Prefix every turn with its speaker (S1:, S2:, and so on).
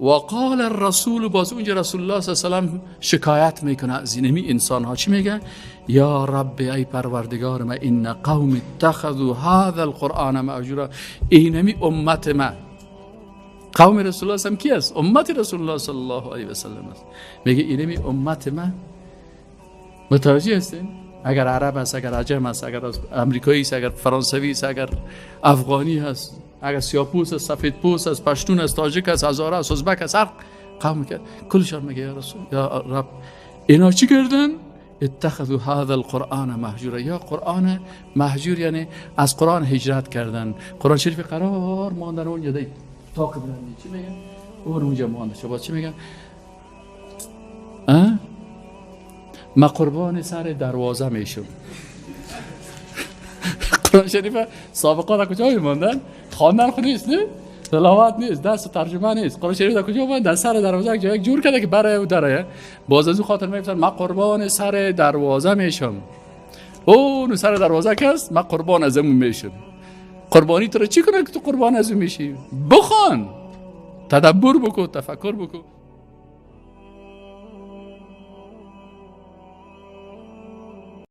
S1: و قال الرسول، باز اونجا رسول الله صلی الله علیه و سلم شکایت میکنه از اینمی انسان ها. چی میگه؟ یا رب ای پروردگار ما، این قوم اتخذوا هذا القرآن مهجورا. اینمی امت ما. قوم رسول الله هم کی است؟ امت رسول الله صلی الله علیه و سلم است. میگه اینمی امت ما. متوجه هستین؟ اگر عرب است، اگر عجم است، اگر امریکایی است، اگر فرانسوی است، اگر افغانی است، اگر سیاه‌پوست است، سفیدپوست است، پشتون است، تاجیک است، هزاره است، ازبک است، هر قوم کرد کلشان میگه یا رسول، یا رب اینا چی کردن؟ اتخذوا هذا القرآن مهجورا. یا قرآن مهجور یعنی از قرآن هجرت کردن. قرآن شریف قرار ماندن اونجا دی تاق بلندی. چی میگن؟ اونجا مانده. شما چی میگن؟ ما قربان سر دروازه میشم. قرآن شریف سابقا در کجا میماندن؟ خواندن خود نیست، نه؟ تلاوت نیست، دست ترجمه نیست. قرآن شریف در کجا میماند؟ در سر دروازه یک جور کرده که برای او دره. باز از او خاطر میگفتن ما قربان سر دروازه میشم. اون سر دروازه کس ما قربان از اون میشم. قربانی تو رو چی کنه که تو قربان از اون میشی؟ بخوان، تدبر بکن، تفکر بکن.